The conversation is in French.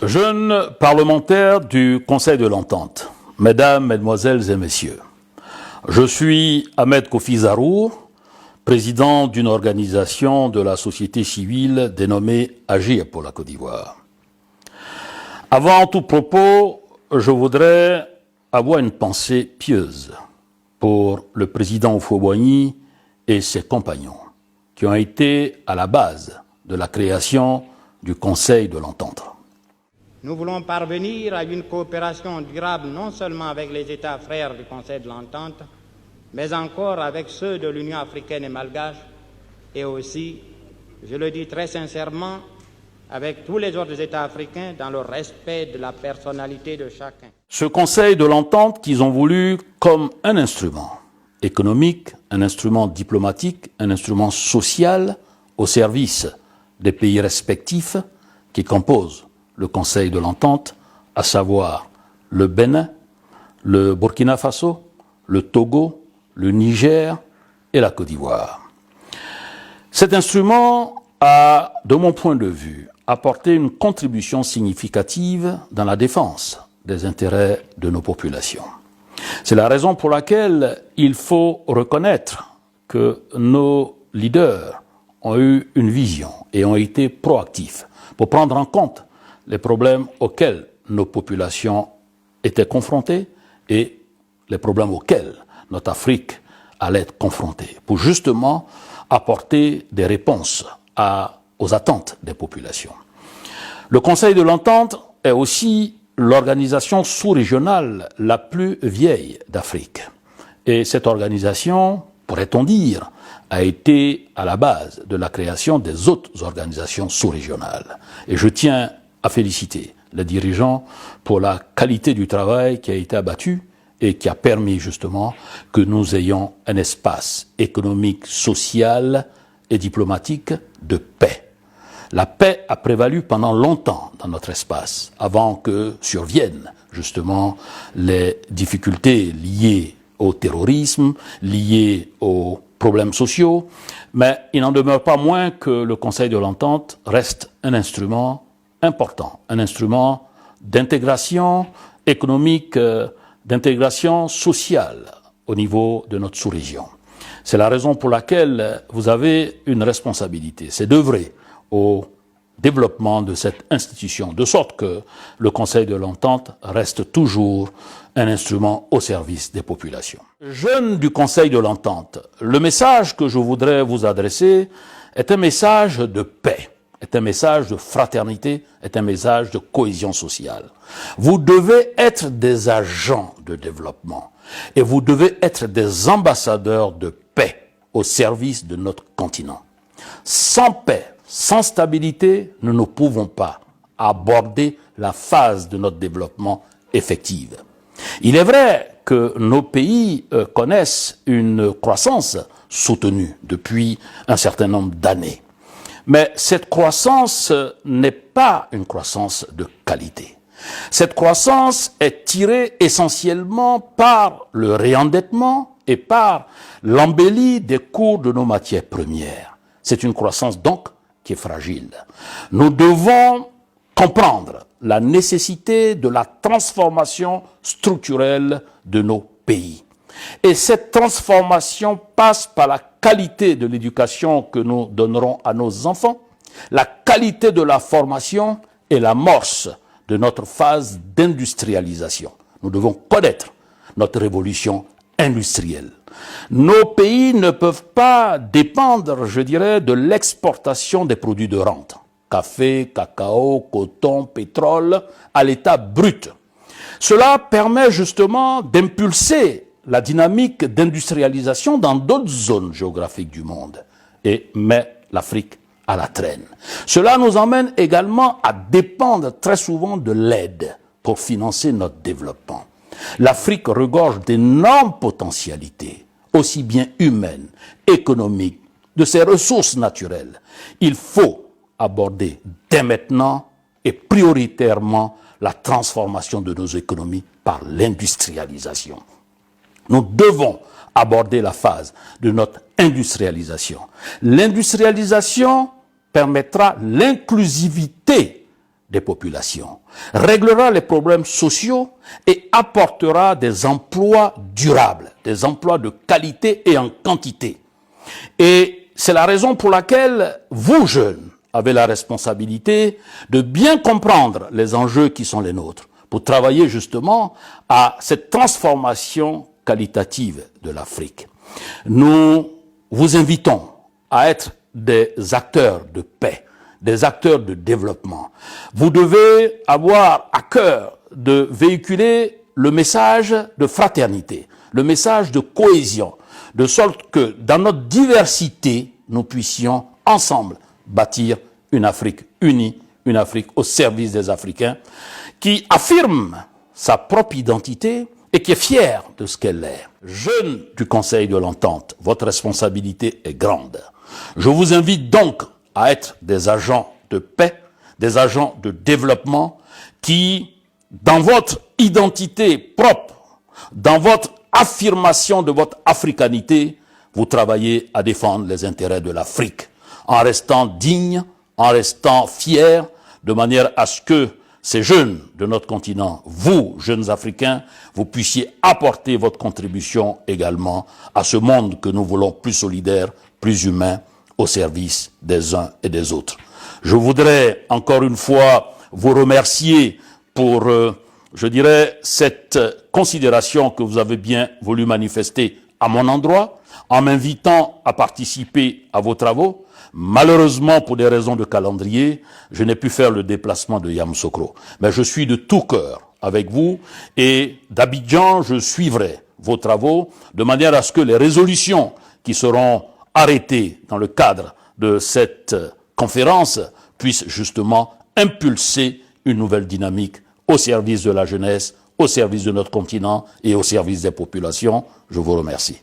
Jeunes parlementaires du Conseil de l'Entente, Mesdames, Mesdemoiselles et Messieurs, je suis Ahmed Kofi Zarour, président d'une organisation de la société civile dénommée Agir pour la Côte d'Ivoire. Avant tout propos, je voudrais avoir une pensée pieuse pour le président Houphouët-Boigny et ses compagnons qui ont été à la base de la création du Conseil de l'Entente. Nous voulons parvenir à une coopération durable non seulement avec les États frères du Conseil de l'Entente, mais encore avec ceux de l'Union africaine et malgache, et aussi, je le dis très sincèrement, avec tous les autres États africains dans le respect de la personnalité de chacun. Ce Conseil de l'Entente qu'ils ont voulu comme un instrument économique, un instrument diplomatique, un instrument social au service des pays respectifs qui composent le Conseil de l'Entente, à savoir le Bénin, le Burkina Faso, le Togo, le Niger et la Côte d'Ivoire. Cet instrument a, de mon point de vue, apporté une contribution significative dans la défense des intérêts de nos populations. C'est la raison pour laquelle il faut reconnaître que nos leaders ont eu une vision et ont été proactifs pour prendre en compte les problèmes auxquels nos populations étaient confrontées et les problèmes auxquels notre Afrique allait être confrontée, pour justement apporter des réponses aux attentes des populations. Le Conseil de l'Entente est aussi l'organisation sous-régionale la plus vieille d'Afrique. Et cette organisation, pourrait-on dire, a été à la base de la création des autres organisations sous-régionales. Et je tiens à féliciter les dirigeants pour la qualité du travail qui a été abattu et qui a permis justement que nous ayons un espace économique, social et diplomatique de paix. La paix a prévalu pendant longtemps dans notre espace, avant que surviennent justement les difficultés liées au terrorisme, liées aux problèmes sociaux, mais il n'en demeure pas moins que le Conseil de l'Entente reste un instrument important, un instrument d'intégration économique, d'intégration sociale au niveau de notre sous-région. C'est la raison pour laquelle vous avez une responsabilité, c'est d'œuvrer au développement de cette institution, de sorte que le Conseil de l'Entente reste toujours un instrument au service des populations. Jeunes du Conseil de l'Entente, le message que je voudrais vous adresser est un message de paix, est un message de fraternité, est un message de cohésion sociale. Vous devez être des agents de développement et vous devez être des ambassadeurs de paix au service de notre continent. Sans paix, sans stabilité, nous ne pouvons pas aborder la phase de notre développement effective. Il est vrai que nos pays connaissent une croissance soutenue depuis un certain nombre d'années. Mais cette croissance n'est pas une croissance de qualité. Cette croissance est tirée essentiellement par le réendettement et par l'embellie des cours de nos matières premières. C'est une croissance donc qui est fragile. Nous devons comprendre la nécessité de la transformation structurelle de nos pays. Et cette transformation passe par la qualité de l'éducation que nous donnerons à nos enfants, la qualité de la formation et l'amorce de notre phase d'industrialisation. Nous devons connaître notre révolution industrielle. Nos pays ne peuvent pas dépendre, je dirais, de l'exportation des produits de rente. Café, cacao, coton, pétrole, à l'état brut. Cela permet justement d'impulser la dynamique d'industrialisation dans d'autres zones géographiques du monde et met l'Afrique à la traîne. Cela nous emmène également à dépendre très souvent de l'aide pour financer notre développement. L'Afrique regorge d'énormes potentialités, aussi bien humaines, économiques, de ses ressources naturelles. Il faut aborder dès maintenant et prioritairement la transformation de nos économies par l'industrialisation. Nous devons aborder la phase de notre industrialisation. L'industrialisation permettra l'inclusivité des populations, réglera les problèmes sociaux et apportera des emplois durables, des emplois de qualité et en quantité. Et c'est la raison pour laquelle vous, jeunes, avez la responsabilité de bien comprendre les enjeux qui sont les nôtres pour travailler justement à cette transformation qualitative de l'Afrique. Nous vous invitons à être des acteurs de paix, des acteurs de développement. Vous devez avoir à cœur de véhiculer le message de fraternité, le message de cohésion, de sorte que dans notre diversité, nous puissions ensemble bâtir une Afrique unie, une Afrique au service des Africains, qui affirme sa propre identité et qui est fière de ce qu'elle est. Jeunes du Conseil de l'Entente, votre responsabilité est grande. Je vous invite donc à être des agents de paix, des agents de développement qui, dans votre identité propre, dans votre affirmation de votre africanité, vous travaillez à défendre les intérêts de l'Afrique, en restant digne, en restant fiers, de manière à ce que ces jeunes de notre continent, vous, jeunes Africains, vous puissiez apporter votre contribution également à ce monde que nous voulons plus solidaire, plus humain, au service des uns et des autres. Je voudrais encore une fois vous remercier pour, je dirais, cette considération que vous avez bien voulu manifester à mon endroit, en m'invitant à participer à vos travaux. Malheureusement, pour des raisons de calendrier, je n'ai pu faire le déplacement de Yamoussoukro. Mais je suis de tout cœur avec vous et d'Abidjan, je suivrai vos travaux de manière à ce que les résolutions qui seront arrêtées dans le cadre de cette conférence puissent justement impulser une nouvelle dynamique au service de la jeunesse, au service de notre continent et au service des populations. Je vous remercie.